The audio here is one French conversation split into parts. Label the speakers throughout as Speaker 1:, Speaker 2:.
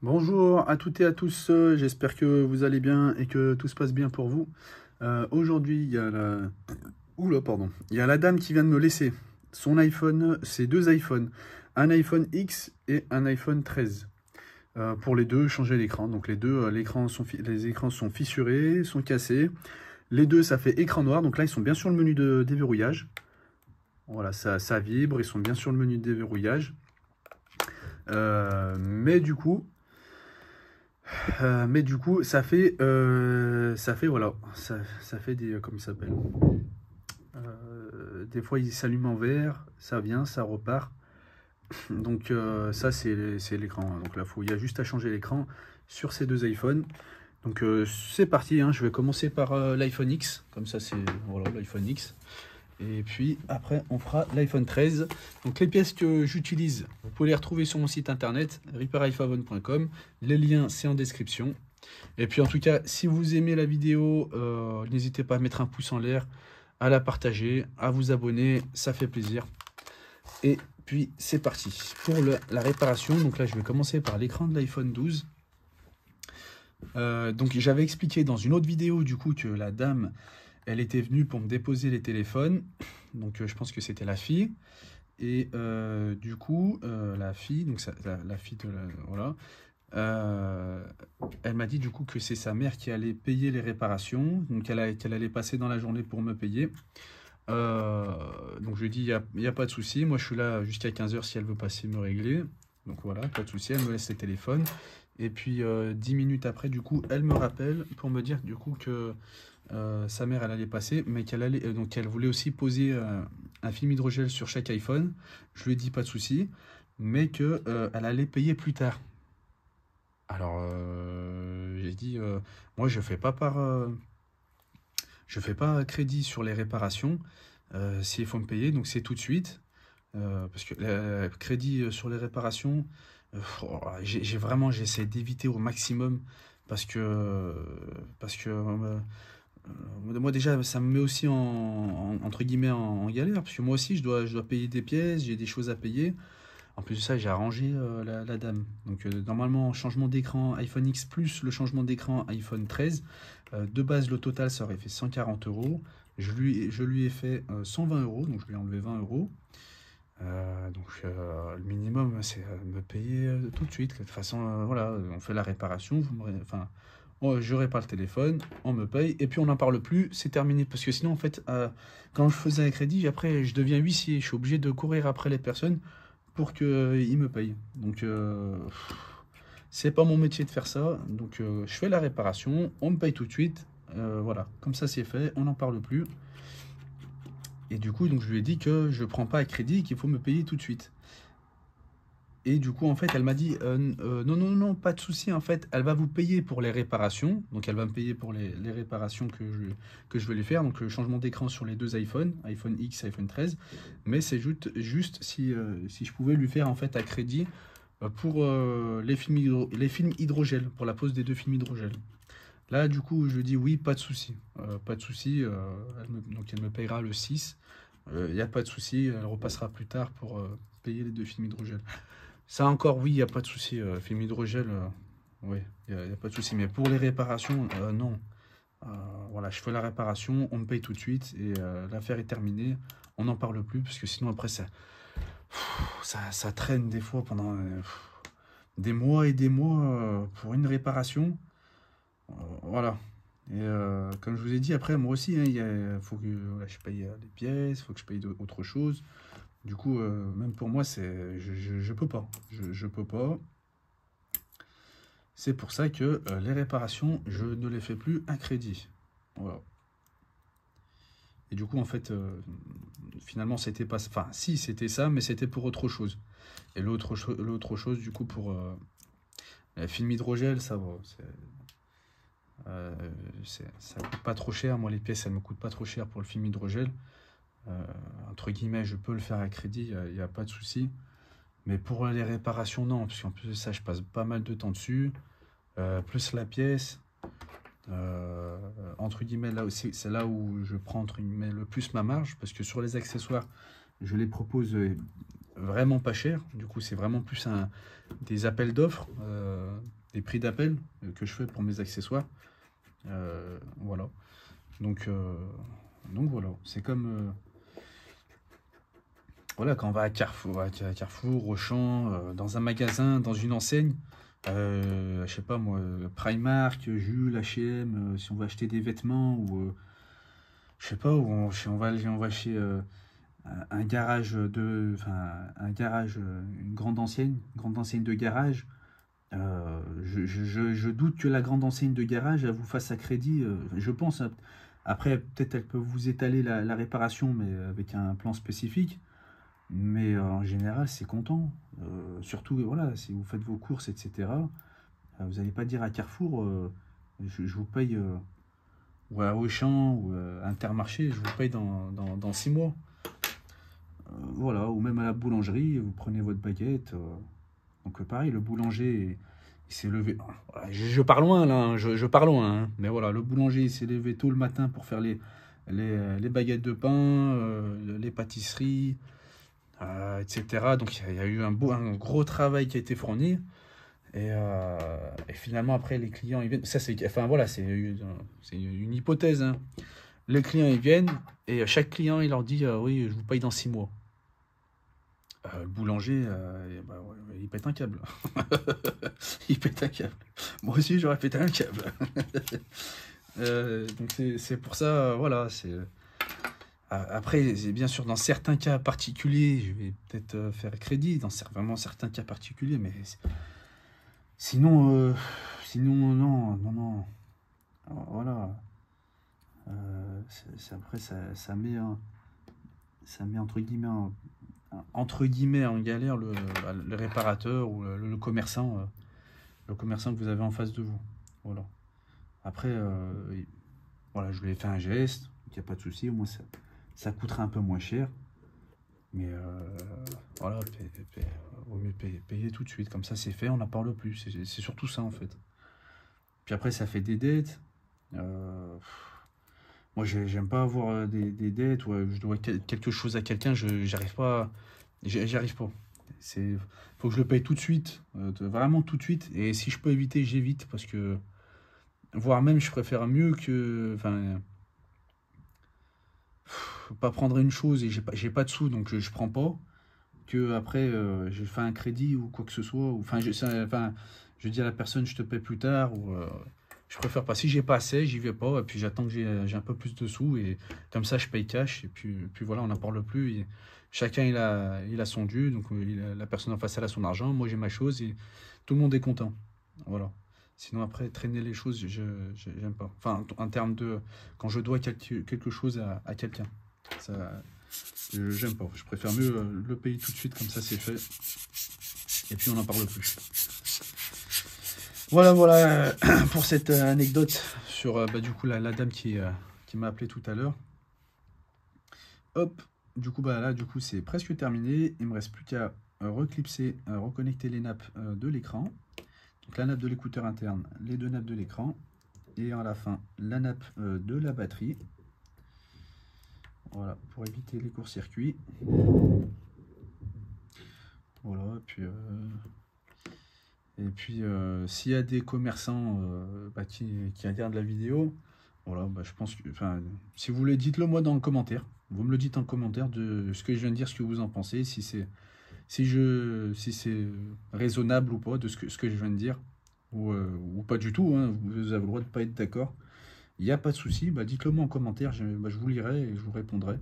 Speaker 1: Bonjour à toutes et à tous, j'espère que vous allez bien et que tout se passe bien pour vous. Aujourd'hui, il y a la... Oula, pardon. Il y a la dame qui vient de me laisser son iPhone, ses deux iPhones, un iPhone X et un iPhone 13. Pour les deux, changer l'écran. Donc les deux, les écrans sont fissurés, sont cassés. Les deux, ça fait écran noir. Donc là, ils sont bien sur le menu de déverrouillage. Voilà, ça vibre, ils sont bien sur le menu de déverrouillage. Mais du coup, ça fait, voilà, ça fait des, comment ça s'appelle, des fois il s'allume en vert, ça vient, ça repart. Donc ça c'est l'écran. Donc là, il y a juste à changer l'écran sur ces deux iPhones. Donc c'est parti, hein. Je vais commencer par l'iPhone X, comme ça c'est, voilà, l'iPhone X. Et puis après, on fera l'iPhone 13. Donc les pièces que j'utilise, vous pouvez les retrouver sur mon site internet, repaireiphone.com. Les liens, c'est en description. Et puis en tout cas, si vous aimez la vidéo, n'hésitez pas à mettre un pouce en l'air, à la partager, à vous abonner, ça fait plaisir. Et puis c'est parti pour la réparation. Donc là, je vais commencer par l'écran de l'iPhone 12. Donc j'avais expliqué dans une autre vidéo du coup que la dame, elle était venue pour me déposer les téléphones. Donc je pense que c'était la fille. Et du coup, la fille, donc la fille de voilà, elle m'a dit du coup que c'est sa mère qui allait payer les réparations. Donc qu'elle allait passer dans la journée pour me payer. Donc je lui ai dit, il n'y a pas de souci. Moi je suis là jusqu'à 15 h si elle veut passer me régler. Donc voilà, pas de souci, elle me laisse les téléphones. Et puis 10 minutes après, du coup, elle me rappelle pour me dire du coup que sa mère, elle allait passer, mais donc elle voulait aussi poser un film hydrogel sur chaque iPhone. Je lui ai dit pas de souci, mais que elle allait payer plus tard. Alors j'ai dit, moi je fais pas je fais pas crédit sur les réparations. S'il faut me payer, donc c'est tout de suite. Parce que le crédit sur les réparations, j'essaie d'éviter au maximum parce que moi déjà ça me met aussi entre guillemets en galère parce que moi aussi je dois payer des pièces, j'ai des choses à payer. En plus de ça, j'ai arrangé la dame. Donc normalement, changement d'écran iPhone X plus le changement d'écran iPhone 13. De base, le total, ça aurait fait 140 €. Je lui ai fait 120 €, donc je lui ai enlevé 20 €. Le minimum, c'est de me payer tout de suite. De toute façon, voilà, on fait la réparation. Enfin, je répare le téléphone, on me paye, et puis on n'en parle plus, c'est terminé. Parce que sinon, en fait, quand je faisais un crédit, après, je deviens huissier. Je suis obligé de courir après les personnes pour qu'ils me payent. Donc, c'est pas mon métier de faire ça. Donc, je fais la réparation, on me paye tout de suite. Voilà, comme ça, c'est fait, on n'en parle plus. Et du coup, donc, je lui ai dit que je prends pas à crédit, qu'il faut me payer tout de suite. Et du coup, en fait, elle m'a dit non, non, non, pas de souci. En fait, elle va vous payer pour les réparations. Donc, elle va me payer pour les réparations que je vais lui faire. Donc, le changement d'écran sur les deux iPhones, iPhone X, iPhone 13. Mais c'est juste si je pouvais lui faire en fait à crédit pour les films hydrogel, pour la pose des deux films hydrogel. Là, du coup, je lui dis oui, pas de souci. Pas de souci. Donc, elle me payera le 6. Il n'y a pas de souci. Elle repassera plus tard pour payer les deux films hydrogel. Ça encore, oui, il n'y a pas de souci. Film hydrogel, oui, il n'y a pas de souci. Mais pour les réparations, non. Voilà, je fais la réparation, on me paye tout de suite et l'affaire est terminée. On n'en parle plus parce que sinon après ça traîne des fois pendant des mois et des mois pour une réparation. Voilà. Et comme je vous ai dit, après moi aussi, hein, il faut que voilà, je paye les pièces, il faut que je paye autre chose. Du coup, même pour moi, je peux pas. Je peux pas. C'est pour ça que les réparations, je ne les fais plus à crédit. Voilà. Et du coup, en fait, finalement, c'était pas... Enfin, si, c'était ça, mais c'était pour autre chose. Et l'autre chose, du coup, pour film hydrogel, ça va. Ça coûte pas trop cher. Moi, les pièces, elles me coûtent pas trop cher pour le film hydrogel. Entre guillemets, je peux le faire à crédit, il n'y a pas de souci. Mais pour les réparations, non, parce qu'en plus de ça, je passe pas mal de temps dessus. Plus la pièce, entre guillemets, là aussi, c'est là où je prends entre guillemets le plus ma marge, parce que sur les accessoires, je les propose vraiment pas cher. Du coup, c'est vraiment plus des appels d'offres. des prix d'appel que je fais pour mes accessoires. Voilà. Donc voilà, c'est comme voilà, quand on va à Carrefour, Auchan, dans un magasin, dans une enseigne, je sais pas moi, Primark, Jules, H&M, si on va acheter des vêtements ou je sais pas, où on va chez un garage une grande enseigne de garage. Je doute que la grande enseigne de garage elle vous fasse à crédit. Je pense, hein. Après, peut-être elle peut vous étaler la réparation, mais avec un plan spécifique. Mais en général, c'est content. Surtout, voilà, si vous faites vos courses, etc. Vous n'allez pas dire à Carrefour, je vous paye, ou à Auchan, ou à Intermarché, je vous paye dans 6 mois. Voilà, ou même à la boulangerie, vous prenez votre baguette. Donc pareil, le boulanger, il s'est levé. Voilà, je pars loin là, hein, je pars loin. Hein. Mais voilà, le boulanger, il s'est levé tôt le matin pour faire les baguettes de pain, les pâtisseries, etc. Donc il y a eu un gros travail qui a été fourni. Et finalement, après, les clients, ils viennent. Ça, enfin voilà, c'est une hypothèse. Hein. Les clients, ils viennent, et chaque client, il leur dit oui, je vous paye dans 6 mois. Le boulanger, ouais, il pète un câble. Il pète un câble. Moi aussi, j'aurais pété un câble. Donc c'est pour ça, voilà. Après, bien sûr, dans certains cas particuliers, je vais peut-être faire crédit, dans vraiment certains cas particuliers, mais sinon, non. Alors, voilà. Après, ça met entre guillemets en galère le réparateur ou le commerçant que vous avez en face de vous. Voilà. Après, voilà, je lui ai fait un geste, il n'y a pas de souci, au moins ça coûtera un peu moins cher. Mais voilà, vaut mieux payer tout de suite, comme ça c'est fait, on n'en parle plus. C'est surtout ça en fait. Puis après, ça fait des dettes. Moi, j'aime pas avoir des dettes ou je dois quelque chose à quelqu'un, j'arrive pas. J'y arrive pas. Faut que je le paye tout de suite, vraiment tout de suite. Et si je peux éviter, j'évite parce que, voire même, je préfère mieux que, enfin, pas prendre une chose et j'ai pas de sous, donc je prends pas. Que après, je fais un crédit ou quoi que ce soit. Enfin, je dis à la personne, je te paie plus tard ou. Je préfère pas. Si j'ai pas assez, j'y vais pas. Et puis j'attends que j'ai un peu plus de sous. Et comme ça, je paye cash. Et puis voilà, on n'en parle plus. Et chacun, il a son dû. Donc la personne en face, elle a son argent. Moi, j'ai ma chose. Et tout le monde est content. Voilà. Sinon, après, traîner les choses, j'aime pas. Enfin, en termes de. Quand je dois quelque chose à quelqu'un. Ça, j'aime pas. Je préfère mieux le payer tout de suite. Comme ça, c'est fait. Et puis, on n'en parle plus. Voilà pour cette anecdote sur du coup la dame qui m'a appelé tout à l'heure. Hop, du coup là du coup c'est presque terminé. Il me reste plus qu'à reclipser, reconnecter les nappes de l'écran. Donc la nappe de l'écouteur interne, les deux nappes de l'écran et à la fin la nappe de la batterie. Voilà, pour éviter les courts-circuits. Voilà, et puis, s'il y a des commerçants qui regardent la vidéo, voilà, je pense que, enfin, si vous voulez, dites-le moi dans le commentaire. Vous me le dites en commentaire de ce que je viens de dire, ce que vous en pensez, si c'est raisonnable ou pas de ce que je viens de dire, ou pas du tout, hein, vous avez le droit de ne pas être d'accord. Il n'y a pas de souci, dites-le moi en commentaire, je vous lirai et je vous répondrai.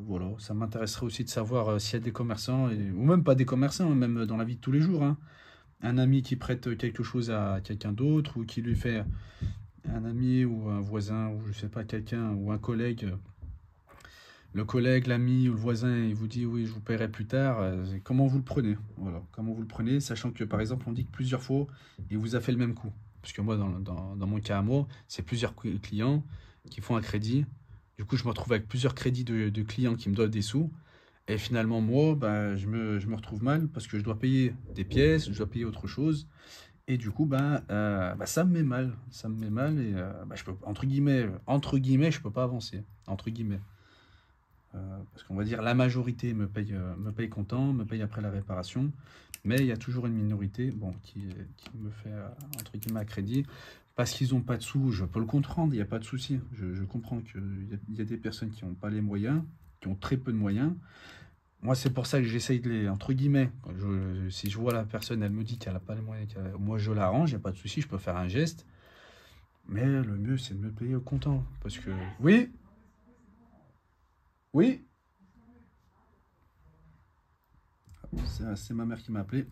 Speaker 1: Voilà, ça m'intéresserait aussi de savoir s'il y a des commerçants, ou même pas des commerçants, même dans la vie de tous les jours. Hein. Un ami qui prête quelque chose à quelqu'un d'autre, ou qui lui fait un ami ou un voisin, ou je sais pas, quelqu'un, ou un collègue. Le collègue, l'ami ou le voisin, il vous dit oui, je vous paierai plus tard. Comment vous le prenez? Voilà, comment vous le prenez, sachant que par exemple, on dit que plusieurs fois, il vous a fait le même coup. Parce que moi, dans mon cas à moi, c'est plusieurs clients qui font un crédit. Du coup, je me retrouve avec plusieurs crédits de clients qui me doivent des sous. Et finalement, moi, je me retrouve mal parce que je dois payer des pièces, je dois payer autre chose. Et du coup, ça me met mal. Ça me met mal et je peux, entre guillemets, je peux pas avancer. Entre guillemets. Parce qu'on va dire la majorité me paye comptant, me paye après la réparation, mais il y a toujours une minorité bon, qui me fait, entre guillemets, à crédit, parce qu'ils n'ont pas de sous. Je peux le comprendre, il n'y a pas de souci. Je comprends qu'il y a des personnes qui n'ont pas les moyens, qui ont très peu de moyens. Moi, c'est pour ça que j'essaye de les, entre guillemets, si je vois la personne, elle me dit qu'elle n'a pas les moyens, moi je l'arrange, il n'y a pas de souci, je peux faire un geste, mais le mieux c'est de me payer au comptant. Parce que, oui, oui, c'est ma mère qui m'a appelé.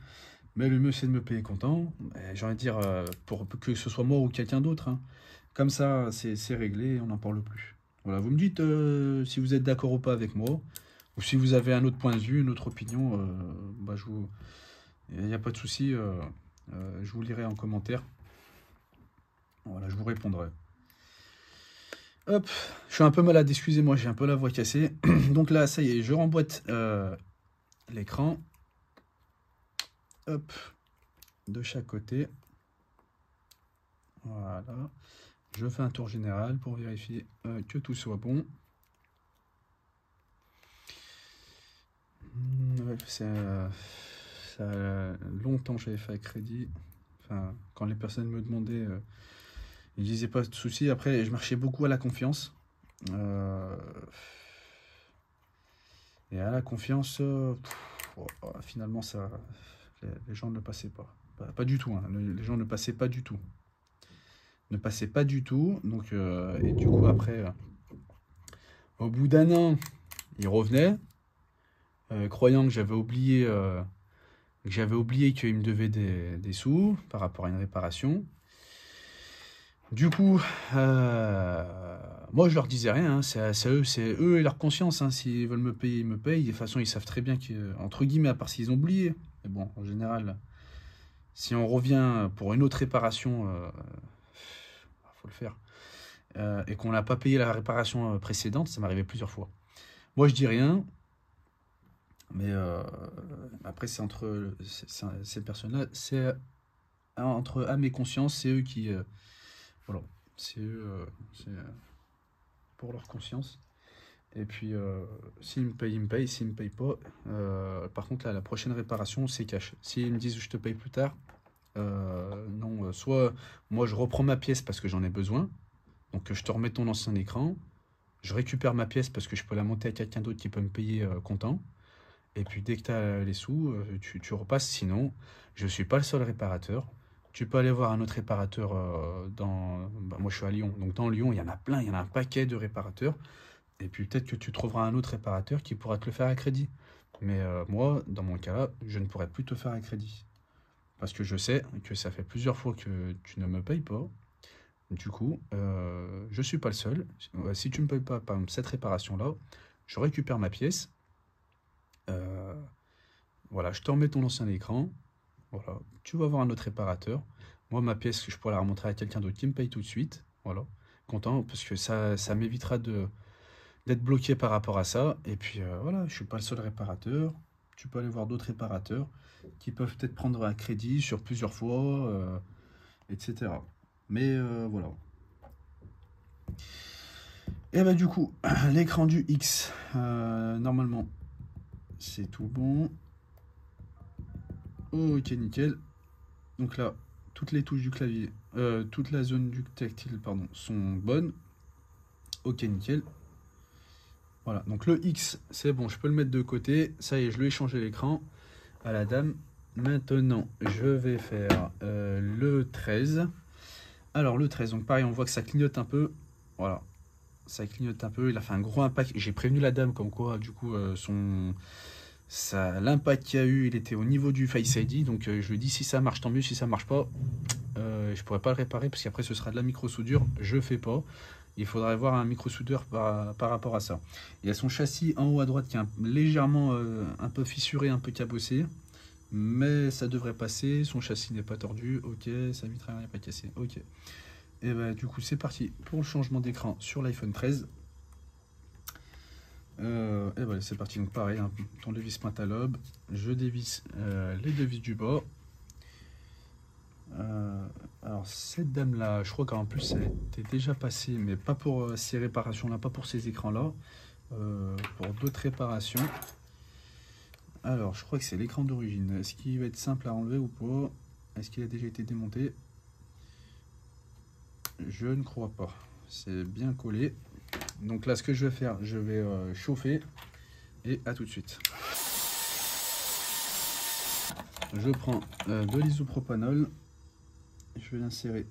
Speaker 1: Mais le mieux, c'est de me payer comptant. J'ai envie de dire, pour que ce soit moi ou quelqu'un d'autre, hein. Comme ça, c'est réglé et on n'en parle plus. Voilà, vous me dites si vous êtes d'accord ou pas avec moi, ou si vous avez un autre point de vue, une autre opinion, bah, il n'y a pas de souci, je vous lirai en commentaire. Voilà, je vous répondrai. Hop, je suis un peu malade, excusez-moi, j'ai un peu la voix cassée. Donc là, ça y est, je remboîte l'écran. Hop, de chaque côté. Voilà. Je fais un tour général pour vérifier que tout soit bon. Ouais, ça a longtemps que j'avais fait à crédit. Enfin, quand les personnes me demandaient, ils disaient pas de souci. Après, je marchais beaucoup à la confiance. Et à la confiance, finalement, les gens ne passaient pas. Pas du tout, hein. Les gens ne passaient pas du tout. Ne passaient pas du tout. Donc, et du coup, après, au bout d'un an, ils revenaient, croyant que j'avais oublié qu'ils me devaient des sous par rapport à une réparation. Du coup, moi je leur disais rien, hein, c'est eux et leur conscience, hein, s'ils veulent me payer, ils me payent. De toute façon, ils savent très bien qu'entre guillemets, à part s'ils ont oublié. Mais bon, en général, si on revient pour une autre réparation, faut le faire. Et qu'on n'a pas payé la réparation précédente, ça m'arrivait plusieurs fois. Moi je dis rien, mais après c'est entre ces personnes-là, c'est entre âme et conscience, c'est eux qui... voilà, c'est eux, c'est pour leur conscience. Et puis, s'ils me payent, ils me payent. S'ils me payent pas, par contre, là, la prochaine réparation, c'est cash. S'ils me disent je te paye plus tard, non, soit moi je reprends ma pièce parce que j'en ai besoin, donc je te remets ton ancien écran, je récupère ma pièce parce que je peux la monter à quelqu'un d'autre qui peut me payer comptant. Et puis dès que tu as les sous, tu repasses. Sinon, je ne suis pas le seul réparateur. Tu peux aller voir un autre réparateur dans... bah, moi, je suis à Lyon. Donc dans Lyon, il y en a plein, il y en a un paquet de réparateurs. Et puis peut-être que tu trouveras un autre réparateur qui pourra te le faire à crédit. Mais moi, dans mon cas, je ne pourrais plus te faire à crédit. Parce que je sais que ça fait plusieurs fois que tu ne me payes pas. Du coup, je ne suis pas le seul. Si tu ne me payes pas, par exemple, cette réparation-là, je récupère ma pièce. Voilà, je te remets ton ancien écran. Voilà, tu vas voir un autre réparateur. Moi, ma pièce, je pourrais la remontrer à quelqu'un d'autre qui me paye tout de suite. Voilà, content, parce que ça m'évitera d'être bloqué par rapport à ça. Et puis, voilà, je suis pas le seul réparateur. Tu peux aller voir d'autres réparateurs qui peuvent peut-être prendre un crédit sur plusieurs fois, etc. Mais voilà. Et bah du coup, l'écran du X, normalement, c'est tout bon. Ok, nickel. Donc là, toutes les touches du clavier, toute la zone du tactile, pardon, sont bonnes. Ok, nickel. Voilà, donc le X, c'est bon, je peux le mettre de côté. Ça y est, je lui ai changé l'écran à la dame. Maintenant, je vais faire le 13. Alors, le 13, donc pareil, on voit que ça clignote un peu. Voilà, ça clignote un peu. Il a fait un gros impact. J'ai prévenu la dame comme quoi, du coup, l'impact qu'il y a eu, il était au niveau du Face ID. Donc, je lui ai dit si ça marche, tant mieux. Si ça marche pas, je pourrais pas le réparer parce qu'après, ce sera de la micro-soudure. Je fais pas. Il faudra avoir un micro-soudeur par rapport à ça. Il y a son châssis en haut à droite qui est légèrement un peu fissuré, un peu cabossé. Mais ça devrait passer. Son châssis n'est pas tordu. Ok, sa vitre n'est pas cassée. Ok. Et bah, du coup, c'est parti pour le changement d'écran sur l'iPhone 13. Et voilà, c'est parti. Donc, pareil, hein, ton dévisse pointe à lobe. Je dévisse les deux vis du bas. Alors cette dame là, je crois qu'en plus elle était déjà passée, mais pas pour ces réparations là, pas pour ces écrans là, pour d'autres réparations. Alors, je crois que c'est l'écran d'origine. Est-ce qu'il va être simple à enlever ou pas? Est-ce qu'il a déjà été démonté? Je ne crois pas. C'est bien collé. Donc là, ce que je vais faire, je vais chauffer. Et à tout de suite. Je prends de l'isopropanol. Je vais l'insérer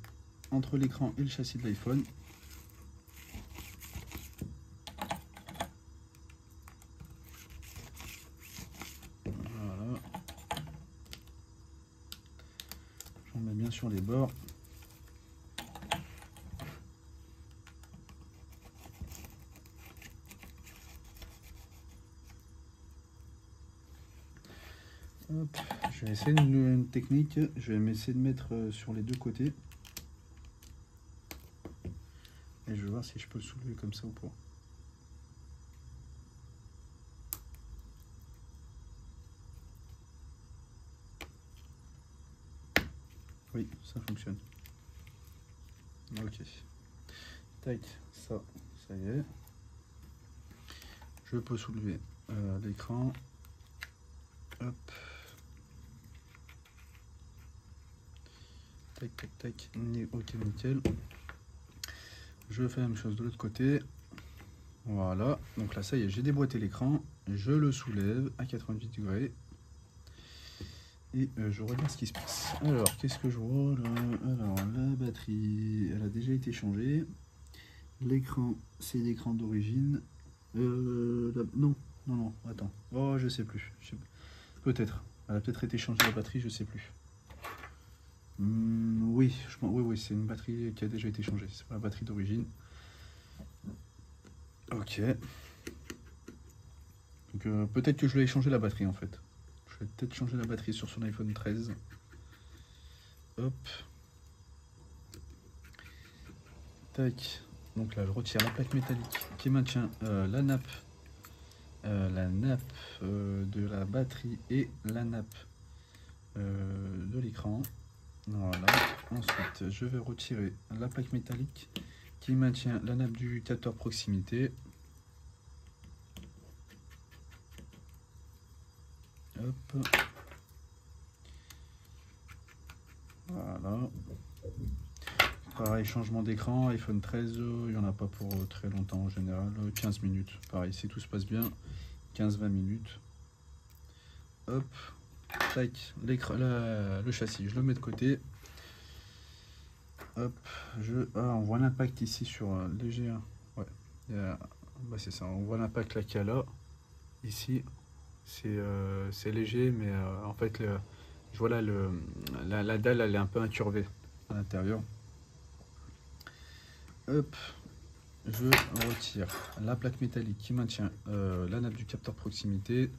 Speaker 1: entre l'écran et le châssis de l'iPhone. Voilà. J'en mets bien sur les bords. Hop. Je vais essayer une technique. Je vais essayer de mettre sur les deux côtés. Et je vais voir si je peux le soulever comme ça ou pas. Oui, ça fonctionne. Ok. Tac, ça y est. Je peux soulever l'écran. Hop. Tac, tac, tac. Ok, nickel. Je fais la même chose de l'autre côté. Voilà. Donc là, ça y est, j'ai déboîté l'écran. Je le soulève à 88 degrés. Et je regarde ce qui se passe. Alors, qu'est-ce que je vois là? Alors, la batterie, elle a déjà été changée. L'écran, c'est l'écran d'origine. Non, attends. Oh, je sais plus. Peut-être. Elle a peut-être été changée la batterie, je sais plus. Oui, oui, c'est une batterie qui a déjà été changée. C'est pas la batterie d'origine. Ok. Donc peut-être que je vais changer la batterie en fait. Je vais peut-être changer la batterie sur son iPhone 13. Hop. Tac. Donc là, je retire la plaque métallique qui maintient la nappe de la batterie et la nappe de l'écran. Voilà. Ensuite, je vais retirer la plaque métallique qui maintient la nappe du capteur proximité. Hop. Voilà. Pareil, changement d'écran, iPhone 13, il n'y en a pas pour très longtemps en général, 15 minutes. Pareil, si tout se passe bien, 15-20 minutes. Hop, tac, le châssis, je le mets de côté. Hop, on voit l'impact ici sur léger. Ouais, bah c'est ça, on voit l'impact là qu'il y a là. Ici, c'est léger, mais en fait, je vois là, la dalle, elle est un peu incurvée à l'intérieur. Hop, je retire la plaque métallique qui maintient la nappe du capteur proximité.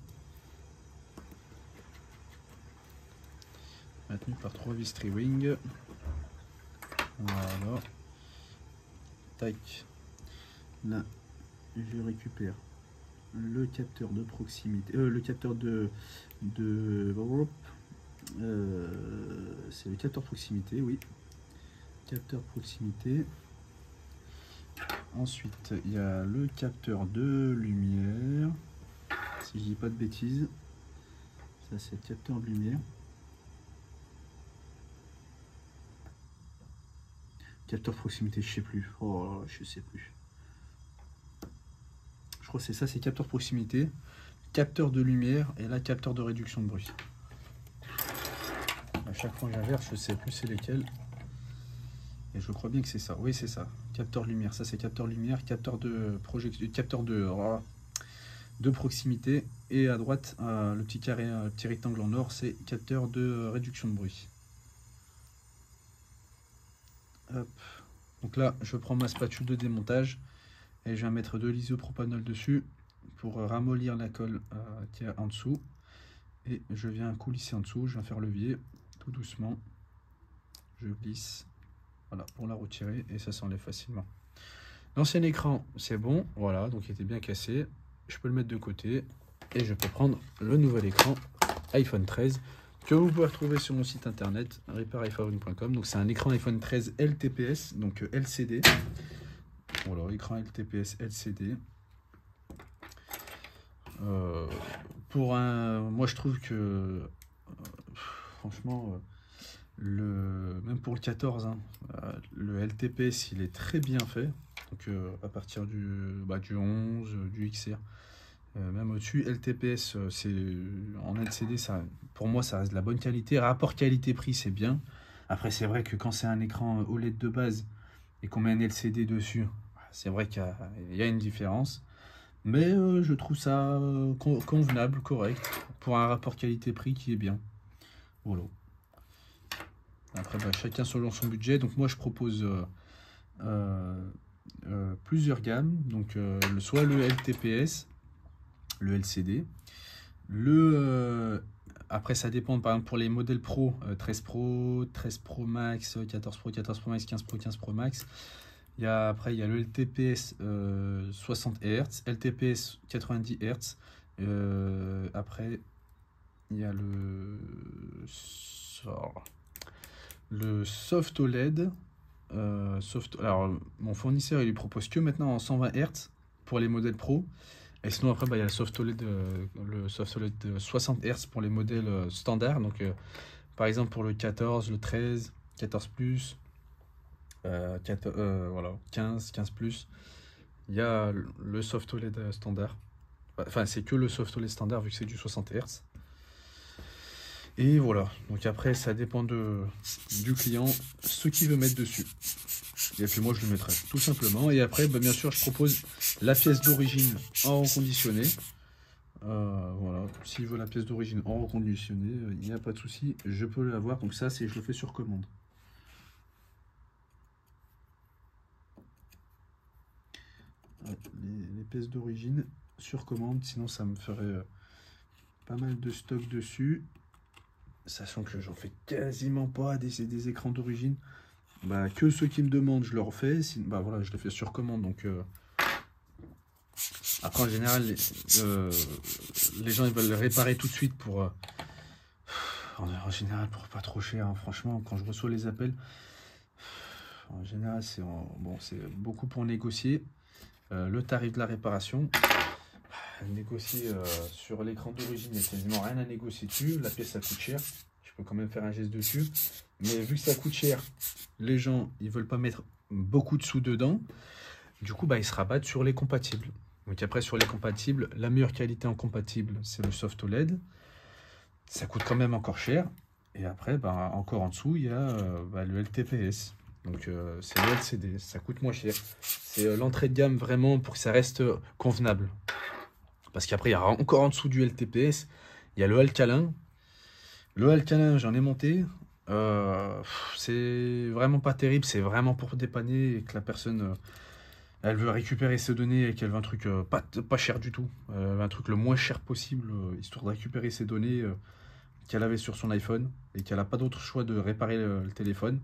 Speaker 1: Maintenue par 3 vis tri-wing. Voilà. Tac. Là, je récupère le capteur de proximité. Le capteur c'est le capteur proximité, oui. Capteur proximité. Ensuite, il y a le capteur de lumière. Si je dis pas de bêtises, ça c'est le capteur de lumière. Capteur proximité, je sais plus. Oh, je sais plus. Je crois que c'est ça, c'est capteur proximité, capteur de lumière et là capteur de réduction de bruit. À chaque fois que j'inverse, je sais plus c'est lesquels. Et je crois bien que c'est ça. Oui, c'est ça. Capteur lumière. Ça, c'est capteur lumière, capteur de projection, capteur de proximité. Et à droite, le petit carré, le petit rectangle en or, c'est capteur de réduction de bruit. Hop. Donc là, je prends ma spatule de démontage et je vais mettre de l'isopropanol dessus pour ramollir la colle qui est en dessous. Et je viens coulisser en dessous. Je viens faire levier tout doucement. Je glisse. Voilà, pour la retirer et ça s'enlève facilement. L'ancien écran, c'est bon, voilà, donc il était bien cassé. Je peux le mettre de côté et je peux prendre le nouvel écran iPhone 13 que vous pouvez retrouver sur mon site internet repaireiphone.com. Donc c'est un écran iPhone 13 LTPS, donc LCD. Voilà, écran LTPS LCD. Moi, je trouve que, franchement, même pour le 14, hein, le LTPS, il est très bien fait. Donc, à partir du 11, du XR, même au-dessus, LTPS, en LCD, ça, pour moi, ça reste de la bonne qualité. Rapport qualité-prix, c'est bien. Après, c'est vrai que quand c'est un écran OLED de base et qu'on met un LCD dessus, c'est vrai qu'il y a une différence. Mais je trouve ça convenable, correct, pour un rapport qualité-prix qui est bien. Voilà. Après, chacun selon son budget. Donc moi, je propose plusieurs gammes. Donc soit le LTPS, le LCD. Après, ça dépend. Par exemple, pour les modèles Pro, 13 Pro, 13 Pro Max, 14 Pro, 14 Pro Max, 15 Pro, 15 Pro Max. Après, il y a le LTPS 60 Hz, LTPS 90 Hz. Après, il y a le Soft OLED. Alors, mon fournisseur, il lui propose que maintenant en 120 Hz pour les modèles Pro. Et sinon, après, il y a le Soft OLED, de 60 Hz pour les modèles standards. Donc, par exemple, pour le 14, le 13, 14 Plus, voilà, 15, 15 Plus, il y a le Soft OLED standard. Enfin, c'est que le Soft OLED standard vu que c'est du 60 Hz. Et voilà, donc après ça dépend du client, ce qu'il veut mettre dessus. Et puis moi je le mettrai tout simplement. Et après bien sûr je propose la pièce d'origine en reconditionné. Voilà, s'il veut la pièce d'origine en reconditionné, il n'y a pas de souci, je peux l'avoir. Donc ça je le fais sur commande. Les pièces d'origine sur commande, sinon ça me ferait pas mal de stock dessus. Sachant que j'en fais quasiment pas des écrans d'origine. Que ceux qui me demandent, je leur fais. Voilà, je les fais sur commande. Donc, après, en général, les gens ils veulent le réparer tout de suite en général, pour pas trop cher. Hein. Franchement, quand je reçois les appels, en général, c'est beaucoup pour négocier le tarif de la réparation. Négocier sur l'écran d'origine, il n'y a quasiment rien à négocier dessus. La pièce, ça coûte cher. Je peux quand même faire un geste dessus. Mais vu que ça coûte cher, les gens, ils veulent pas mettre beaucoup de sous dedans. Du coup, ils se rabattent sur les compatibles. Donc après, sur les compatibles, la meilleure qualité en compatible, c'est le Soft OLED. Ça coûte quand même encore cher. Et après, encore en dessous, il y a le LTPS. Donc c'est le LCD, ça coûte moins cher. C'est l'entrée de gamme vraiment pour que ça reste convenable. Parce qu'après, il y aura encore en dessous du LTPS, il y a le alcalin. Le alcalin, j'en ai monté. C'est vraiment pas terrible. C'est vraiment pour dépanner et que la personne, elle veut récupérer ses données et qu'elle veut un truc pas cher du tout. Un truc le moins cher possible, histoire de récupérer ses données qu'elle avait sur son iPhone et qu'elle n'a pas d'autre choix de réparer le téléphone.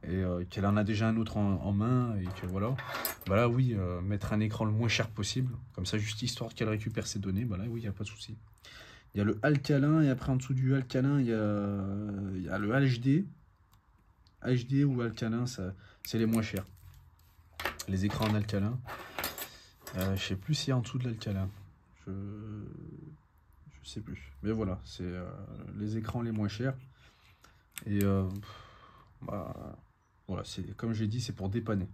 Speaker 1: Et qu'elle en a déjà un autre en main et que voilà, oui, mettre un écran le moins cher possible, comme ça juste histoire qu'elle récupère ses données, là oui, il n'y a pas de souci. Il y a le alcalin et après en dessous du alcalin, il y a le HD ou alcalin, c'est les moins chers. Les écrans en alcalin, je sais plus s'il y a en dessous de l'alcalin, je sais plus, mais voilà, c'est les écrans les moins chers. Et voilà, comme j'ai dit, c'est pour dépanner.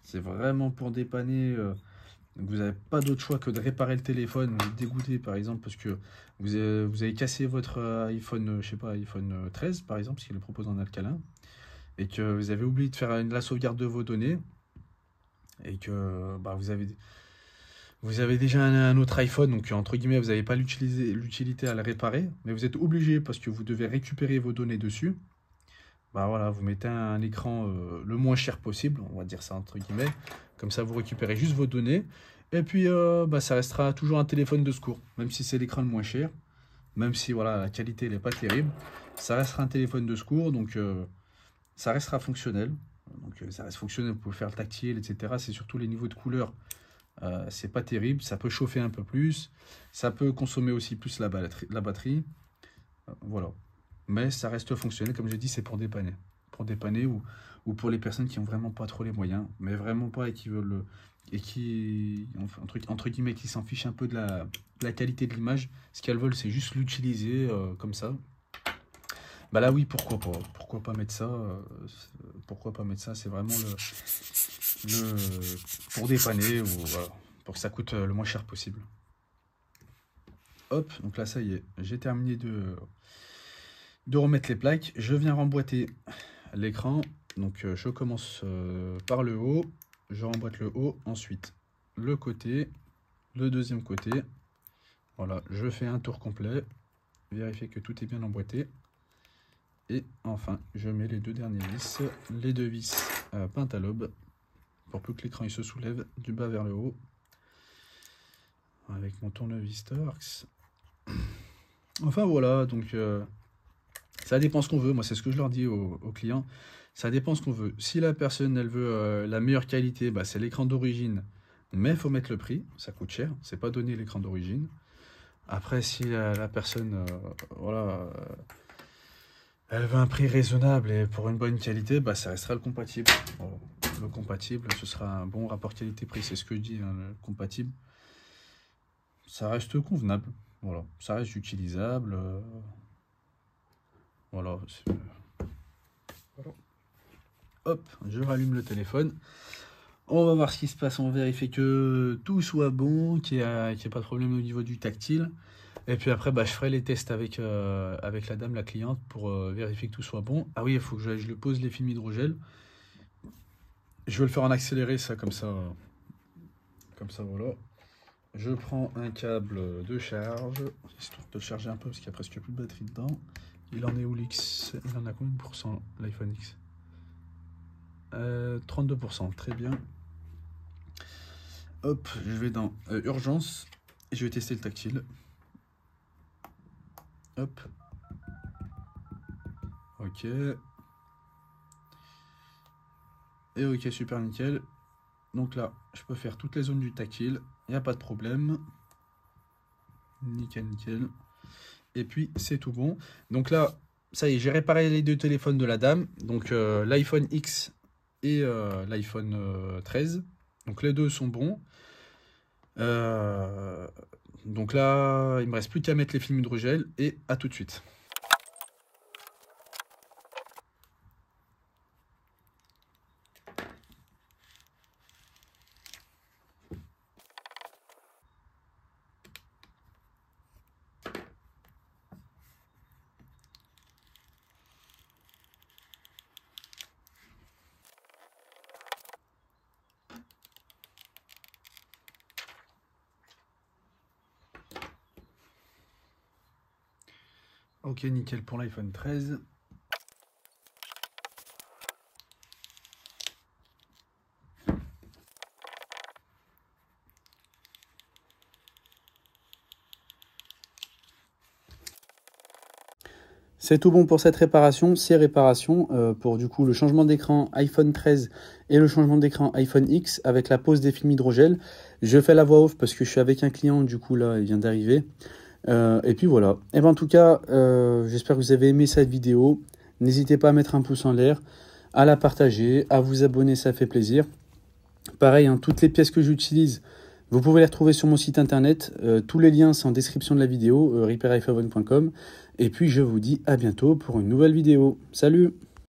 Speaker 1: C'est vraiment pour dépanner. Vous n'avez pas d'autre choix que de réparer le téléphone. Vous êtes dégoûté, par exemple, parce que vous avez cassé votre iPhone, je sais pas, iPhone 13, par exemple, parce qu'il le propose en alcalin, et que vous avez oublié de faire la sauvegarde de vos données, et que vous avez déjà un autre iPhone, donc entre guillemets, vous n'avez pas l'utilité à le réparer, mais vous êtes obligé parce que vous devez récupérer vos données dessus. Voilà, vous mettez un écran le moins cher possible, on va dire ça entre guillemets, comme ça vous récupérez juste vos données, et puis ça restera toujours un téléphone de secours, même si c'est l'écran le moins cher, même si voilà, la qualité n'est pas terrible, ça restera un téléphone de secours, donc ça restera fonctionnel, ça reste fonctionnel, vous pouvez faire le tactile, etc. C'est surtout les niveaux de couleur, c'est pas terrible, ça peut chauffer un peu plus, ça peut consommer aussi plus la batterie, voilà. Mais ça reste fonctionnel, comme j'ai dit, c'est pour dépanner. pour dépanner ou pour les personnes qui ont vraiment pas trop les moyens, mais vraiment pas et qui veulent et qui entre guillemets qui s'en fichent un peu de la qualité de l'image. Ce qu'elles veulent, c'est juste l'utiliser comme ça. Bah là oui, pourquoi pas mettre ça, pourquoi pas mettre ça, c'est vraiment pour dépanner ou voilà, pour que ça coûte le moins cher possible. Hop, donc là ça y est, j'ai terminé de remettre les plaques. Je viens remboîter l'écran. Donc je commence par le haut, je remboîte le haut, ensuite le côté, le deuxième côté. Voilà, je fais un tour complet, vérifier que tout est bien emboîté. Et enfin, je mets les deux derniers vis, les deux vis peintes à l'aube, pour plus que l'écran il se soulève du bas vers le haut. Avec mon tournevis Torx. Enfin voilà, donc ça dépend ce qu'on veut. Moi, c'est ce que je leur dis aux clients. Ça dépend ce qu'on veut. Si la personne, elle veut la meilleure qualité, bah, c'est l'écran d'origine. Mais il faut mettre le prix. Ça coûte cher. C'est pas donné l'écran d'origine. Après, si la personne, voilà, elle veut un prix raisonnable et pour une bonne qualité, bah, ça restera le compatible. Voilà. Le compatible, ce sera un bon rapport qualité-prix. C'est ce que je dis, hein, le compatible. Ça reste convenable. Voilà. Ça reste utilisable. Voilà. Voilà. Hop, je rallume le téléphone. On va voir ce qui se passe. On va vérifier que tout soit bon, qu'il n'y ait pas de problème au niveau du tactile. Et puis après, bah, je ferai les tests avec la dame, la cliente, pour vérifier que tout soit bon. Ah oui, il faut que je le pose les films hydrogel. Je vais le faire en accéléré, ça, comme ça. Comme ça, voilà. Je prends un câble de charge, histoire de charger un peu, parce qu'il n'y a presque plus de batterie dedans. Il en est où l'X? Il en a combien de pourcents, l'iPhone X? 32%, très bien. Hop, je vais dans urgence et je vais tester le tactile. Hop. Ok. Et ok, super nickel. Donc là, je peux faire toutes les zones du tactile. Il n'y a pas de problème. Nickel, nickel. Et puis, c'est tout bon. Donc là, ça y est, j'ai réparé les deux téléphones de la dame. Donc l'iPhone X et l'iPhone 13. Donc les deux sont bons. Donc là, il me reste plus qu'à mettre les films hydrogel et à tout de suite. Ok, nickel pour l'iPhone 13. C'est tout bon pour cette réparation. Ces réparations pour du coup le changement d'écran iPhone 13 et le changement d'écran iPhone X avec la pose des films hydrogel. Je fais la voix off parce que je suis avec un client, du coup là il vient d'arriver. Et puis voilà. Et ben en tout cas, j'espère que vous avez aimé cette vidéo. N'hésitez pas à mettre un pouce en l'air, à la partager, à vous abonner, ça fait plaisir. Pareil, hein, toutes les pièces que j'utilise, vous pouvez les retrouver sur mon site internet. Tous les liens sont en description de la vidéo, repairiphone.com. Et puis je vous dis à bientôt pour une nouvelle vidéo. Salut!